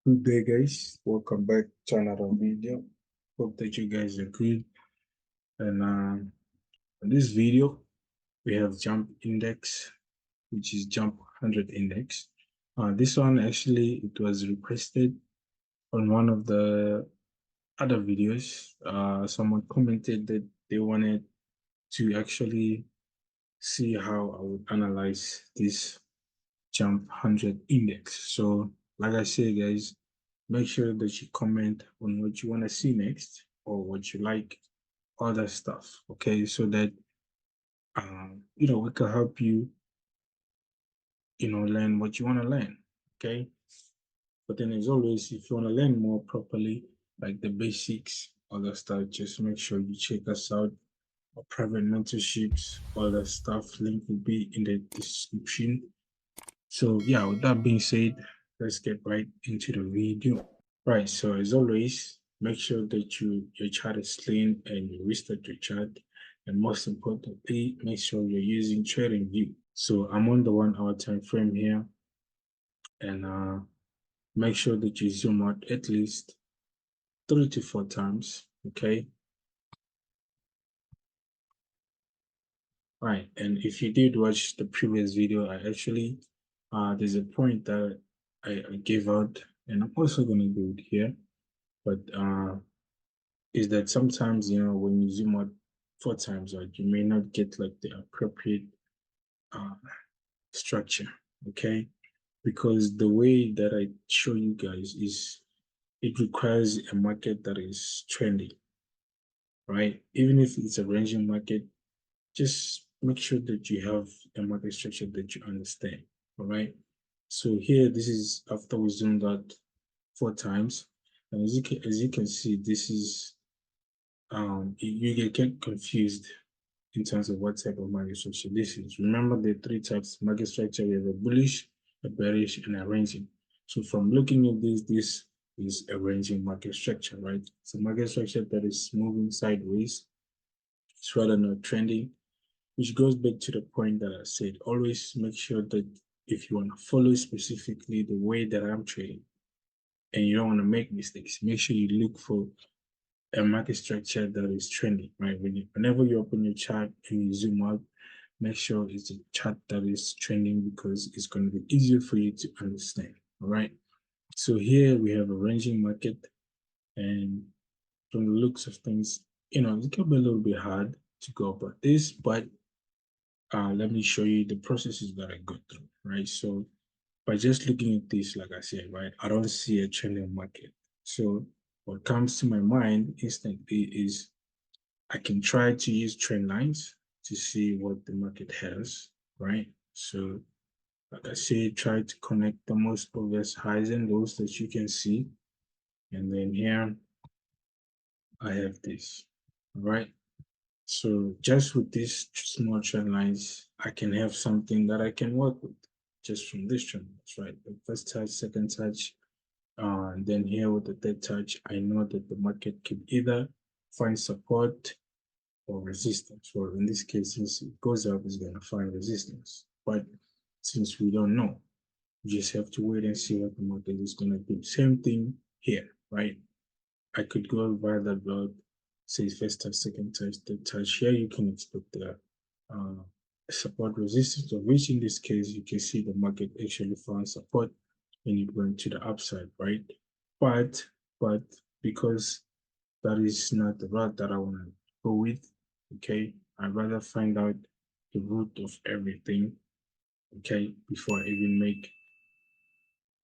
Good day, guys. Welcome back to another video. Hope that you guys are good. And in this video, we have jump index, which is jump 100 index. This one actually it was requested on one of the other videos. Someone commented that they wanted to actually see how I would analyze this jump 100 index. So, like I say, guys, make sure that you comment on what you want to see next or what you like, other stuff. Okay, so that we can help you, learn what you want to learn. Okay, but then as always, if you want to learn more properly, like the basics, other stuff, just make sure you check us out. Our private mentorships, all that stuff. Link will be in the description. So yeah, with that being said, let's get right into the video. Right, so as always, make sure that your chart is clean and you restart your chart. And most importantly, make sure you're using trading view. So I'm on the 1 hour time frame here, and make sure that you zoom out at least 3 to 4 times. Okay. Right, and if you did watch the previous video, I actually there's a point that I gave out, and I'm also gonna do it here, but is that sometimes when you zoom out 4 times, like you may not get like the appropriate uh, structure. Okay, because the way that I show you guys is it requires a market that is trending, right? Even if it's a ranging market, just make sure that you have a market structure that you understand. All right, so here this is after we zoomed out 4 times, and as you can see, this is you get confused in terms of what type of market structure this is. Remember the 3 types of market structure: we have a bullish, a bearish, and a ranging. So from looking at this is a ranging market structure, right? It's a market structure that is moving sideways. It's rather not trending, which goes back to the point that I said. Always make sure that if you want to follow specifically the way that I'm trading and you don't want to make mistakes, make sure you look for a market structure that is trending, right? Whenever you open your chart and you zoom out, make sure it's a chart that is trending because it's going to be easier for you to understand. All right. So here we have a ranging market, and from the looks of things, it can be a little bit hard to go about this, but let me show you the processes that I go through, right? So by just looking at this, like I said, right, I don't see a trending market. So what comes to my mind instantly is I can try to use trend lines to see what the market has, right? So like I said, try to connect the most obvious highs and lows that you can see. And then here I have this, all right? So just with these small trend lines, I can have something that I can work with just from this trend lines, right? The first touch, second touch, and then here with the third touch, I know that the market could either find support or resistance. Or in this case, since it goes up, it's going to find resistance. But since we don't know, we just have to wait and see what the market is going to do. Same thing here, right? I could go by that route, say first touch, second touch, third touch. Here you can expect the uh, support resistance, of which in this case, you can see the market actually found support and it went to the upside, right? But because that is not the route that I want to go with, okay, I'd rather find out the root of everything, okay, before I even make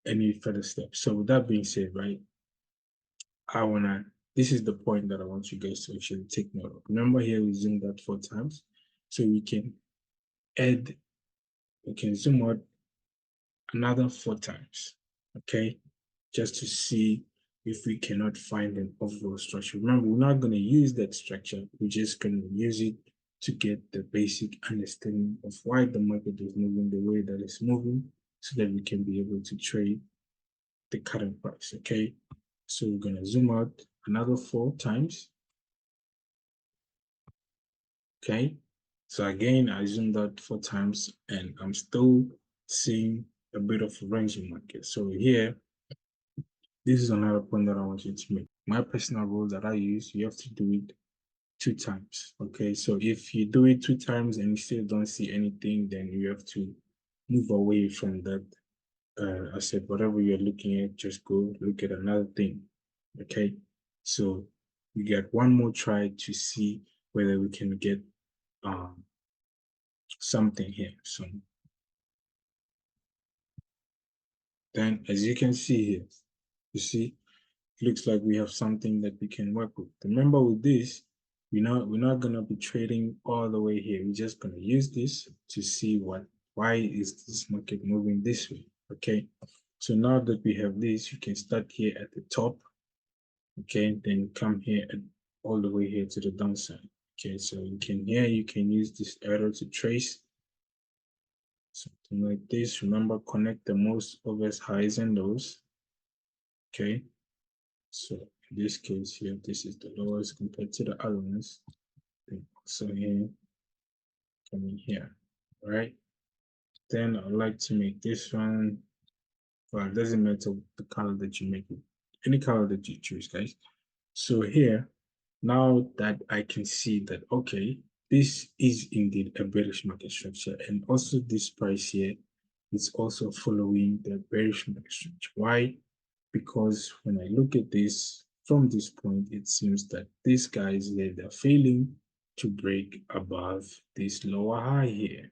any further steps. So with that being said, right, this is the point that I want you guys to actually take note of. Remember here we zoomed out 4 times, so we can zoom out another 4 times, okay, just to see if we cannot find an overall structure. Remember, we're not going to use that structure. We're just going to use it to get the basic understanding of why the market is moving the way that it's moving so that we can be able to trade the current price, okay? So we're going to zoom out another 4 times, okay? So again, I zoomed out 4 times and I'm still seeing a bit of a ranging market. So here, this is another point that I want you to make. My personal rule that I use, you have to do it 2 times. Okay, so if you do it 2 times and you still don't see anything, then you have to move away from that. I said, whatever you're looking at, just go look at another thing. Okay, so we get one more try to see whether we can get something here. So then, as you can see here, you see, it looks like we have something that we can work with. Remember, with this, we're not gonna be trading all the way here. We're just gonna use this to see why is this market moving this way. Okay, so now that we have this, you can start here at the top. Okay, then come here and all the way here to the downside. Okay, so you can use this arrow to trace something like this. Remember, connect the most obvious highs and lows. Okay, so in this case here, this is the lowest compared to the other ones. So here, coming here, right? Then I'd like to make this one, well, it doesn't matter the color that you make it, any color that you choose, guys. So here, now that I can see that, okay, this is indeed a bearish market structure, and also this price here is also following the bearish market structure. Why? Because when I look at this from this point, it seems that these guys here, they're failing to break above this lower high here.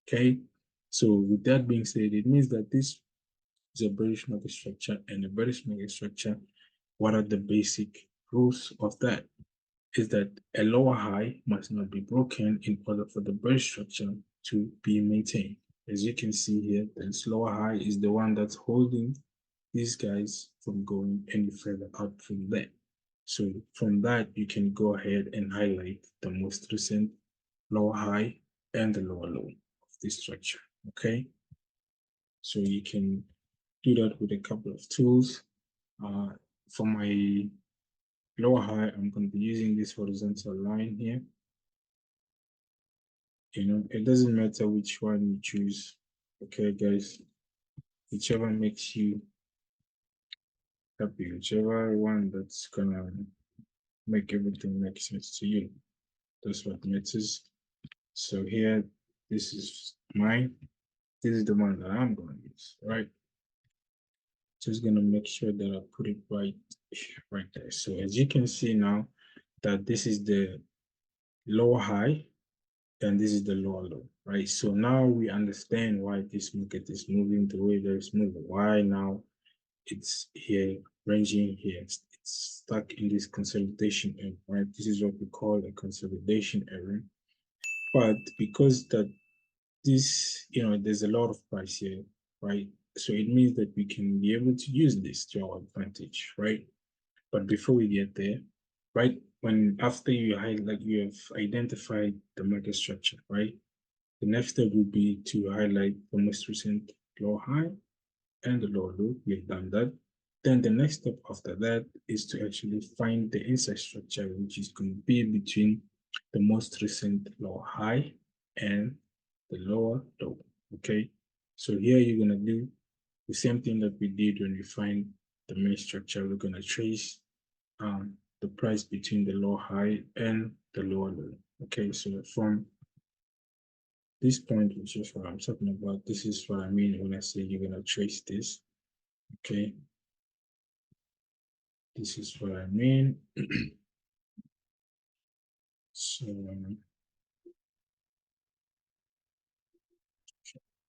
Okay, so with that being said, it means that this is a bearish market structure, and a bearish market structure, what are the basic rules of that? Is that a lower high must not be broken in order for the bearish structure to be maintained. As you can see here, this lower high is the one that's holding these guys from going any further up from there. So from that, you can go ahead and highlight the most recent lower high and the lower low of this structure. Okay, so you can do that with a couple of tools. For my lower high, I'm going to be using this horizontal line here. It doesn't matter which one you choose. Okay, guys, whichever makes you happy, whichever one that's gonna make everything make sense to you. That's what matters. So here, this is mine. This is the one that I'm gonna use, right? Just gonna make sure that I put it right there. So as you can see now, that this is the lower high, and this is the lower low, right? So now we understand why this market is moving the way that it's moving. Why now it's here, ranging here. It's stuck in this consolidation area, right? This is what we call a consolidation area. But because that this, there's a lot of price here, right? So it means that we can be able to use this to our advantage, right? But before we get there, right, after you you have identified the market structure, right? The next step would be to highlight the most recent low high and the lower low. We've done that. Then the next step after that is to actually find the inside structure, which is going to be between the most recent lower high and the lower low. Okay, so here you're going to do the same thing that we did when we find the main structure. We're going to trace the price between the low high and the lower low. Okay, so from this point, which is what I'm talking about, this is what I mean when I say you're going to trace this. Okay, this is what I mean. So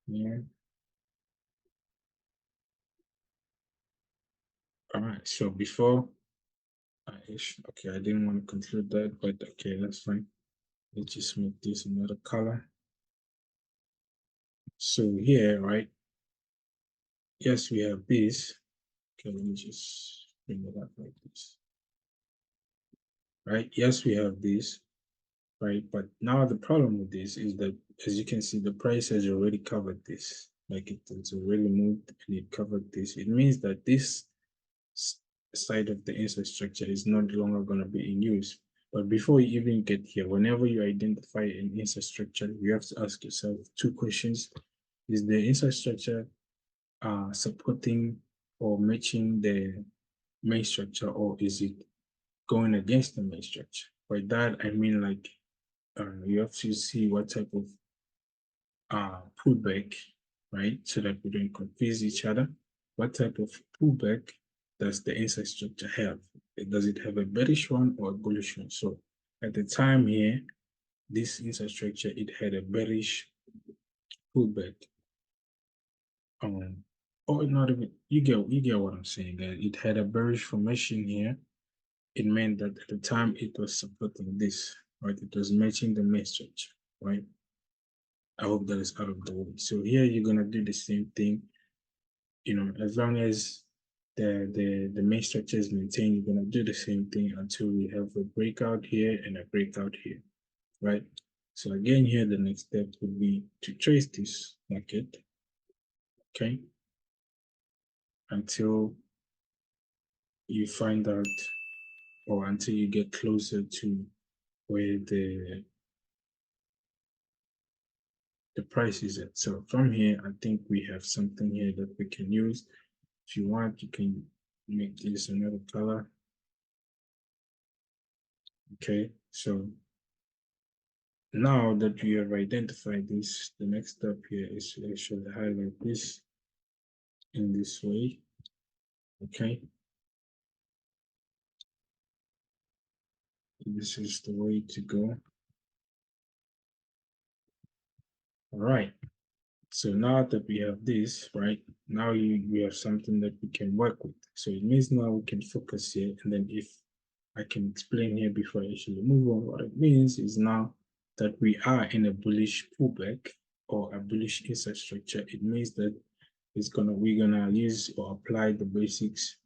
yeah. All right. So before okay, I didn't want to conclude that, but okay, that's fine. Let's just make this another color. So here, right? Yes, we have this. Okay, let me just bring it up like this. Right? Yes, we have this, right? But now the problem with this is that, as you can see, the price has already covered this. Like it's already moved and it covered this. It means that this side of the infrastructure is no longer going to be in use. But before you even get here, whenever you identify an infrastructure, you have to ask yourself 2 questions. Is the infrastructure supporting or matching the main structure, or is it going against the main structure? By that I mean, like, you have to see what type of pullback, right? So that we don't confuse each other. What type of pullback does the inside structure have? Does it have a bearish one or a bullish one? So at the time here, this inside structure, it had a bearish pullback. Or not even, you get what I'm saying, guys. It had a bearish formation here. It meant that at the time it was supporting this, right? It was matching the main structure, right? I hope that is out of the way. So here you're gonna do the same thing. As long as the main structure is maintained, you're gonna do the same thing until we have a breakout here and a breakout here, right? So again, here the next step would be to trace this market, okay, until you find out, or until you get closer to where the price is at. So from here, I think we have something here that we can use. If you want, you can make this another color. Okay, so now that we have identified this, the next step here is to actually highlight this in this way. Okay, this is the way to go. All right. So now that we have this, right, now we have something that we can work with. So it means now we can focus here, and then if I can explain here before I actually move on, what it means is now that we are in a bullish pullback or a bullish inside structure, it means that we're gonna use or apply the basics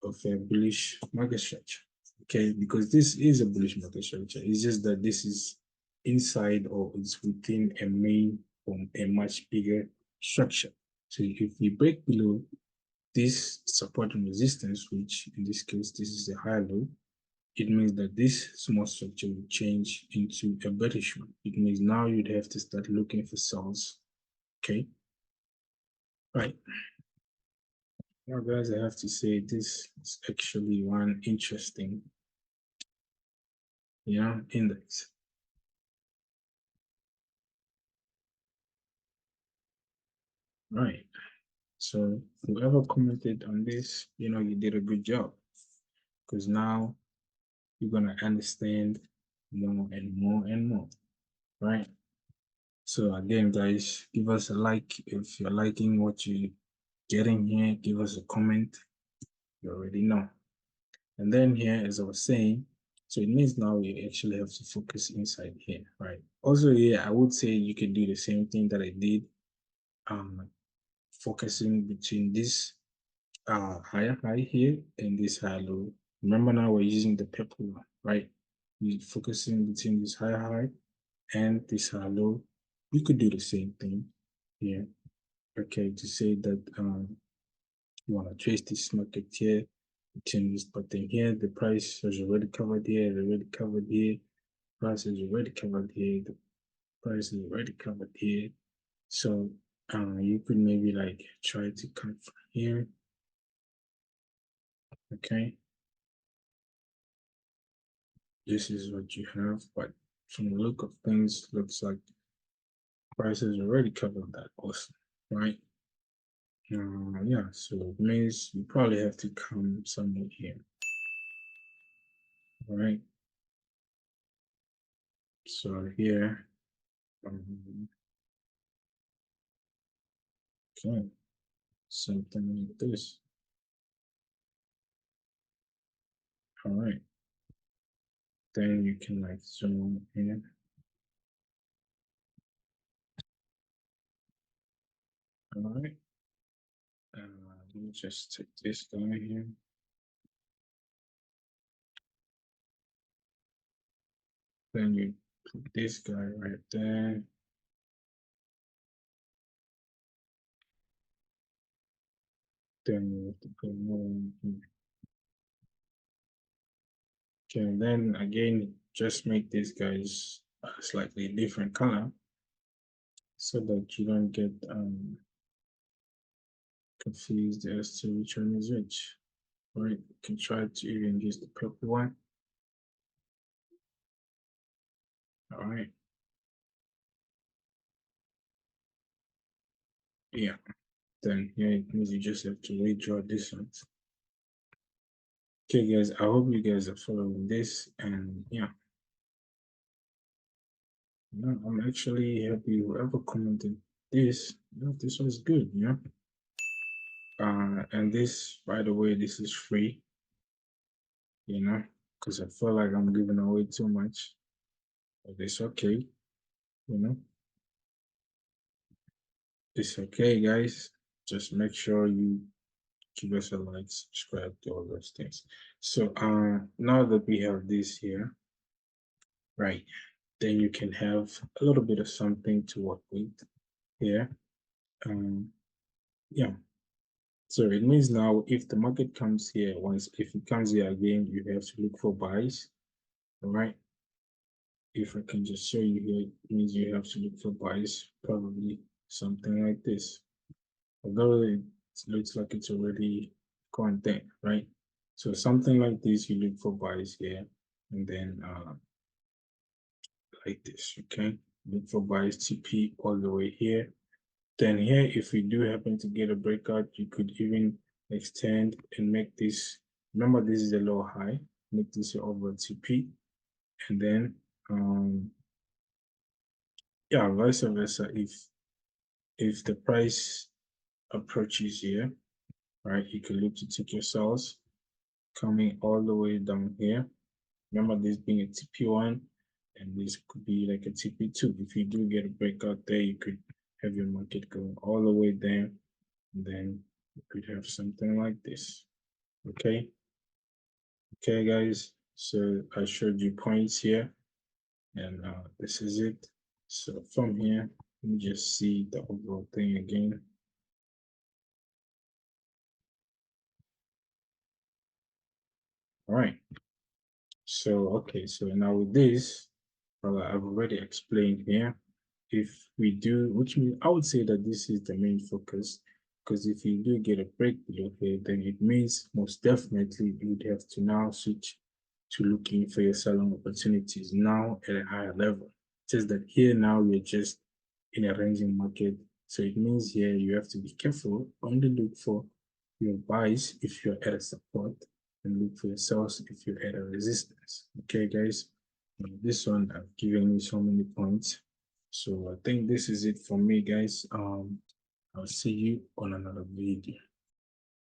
of a bullish market structure. Okay, because this is a bullish market structure. It's just that this is inside, or it's within a main from a much bigger structure. So if we break below this support and resistance, which in this case, this is a high low, it means that this small structure will change into a bearish one. It means now you'd have to start looking for sells. Okay. Right. Now, guys, I have to say this is actually one interesting, index. Right. So whoever commented on this, you did a good job, because now you're gonna understand more and more and more, right? So again, guys, give us a like if you're liking what you're getting here. Give us a comment. You already know. And then here, as I was saying, so it means now we actually have to focus inside here, right? Also here, I would say you can do the same thing that I did, focusing between this higher high here and this high low. Remember, now we're using the purple one, right? We're focusing between this high high and this high low. You could do the same thing here. Okay, to say that you want to trace this market here between this button here. The price is already covered here, already covered here. Price is already covered here. The price is already covered here. So you could maybe like try to come from here. Okay. This is what you have, but from the look of things, looks like prices already covered that also, right? Yeah, so it means you probably have to come somewhere here. All right. So here, okay, something like this. All right. Then you can like zoom in. All right. Let me just take this down here. Then you put this guy right there. Then you have to put more in here. Okay, and then again, just make these guys a slightly different color so that you don't get confused as to which one is which, All right, you can try to even use the purple one. All right. Yeah. Then here it means you just have to redraw this one. Okay, guys, I hope you guys are following this, and yeah. I'm actually happy whoever commented this. This was good, and this, by the way, this is free, because I feel like I'm giving away too much. But it's okay, you know. It's okay, guys. Just make sure you give us a like, subscribe to all those things. So now that we have this here, right, then you can have a little bit of something to work with here. Yeah. So it means now if the market comes here if it comes here again, you have to look for buys. All right. If I can just show you here, it means you have to look for buys, probably something like this. Although it looks like it's already gone there, right? So something like this, you look for buys here, and then like this, okay? Look for buys TP all the way here. Then here, if we do happen to get a breakout, you could even extend and make this, remember this is a low high, make this your over TP, and then yeah, vice versa. If the price approaches here, right, you can look to take your sales coming all the way down here. Remember this being a TP1, and this could be like a TP2. If you do get a breakout there, you could have your market going all the way there, and then you could have something like this. Okay. Okay, guys. So I showed you points here, and this is it. So from here, let me just see the overall thing again. All right. So, okay, so now with this, well, I've already explained here. If we do, which means I would say that this is the main focus, because if you do get a break below here, then it means most definitely you would have to now switch to looking for your selling opportunities now at a higher level. Just that here now we're just in a ranging market. So it means here you have to be careful, only look for your buys if you're at a support, and look for your sells if you're at a resistance. Okay, guys. This one I've given you so many points. So I think this is it for me, guys. I'll see you on another video.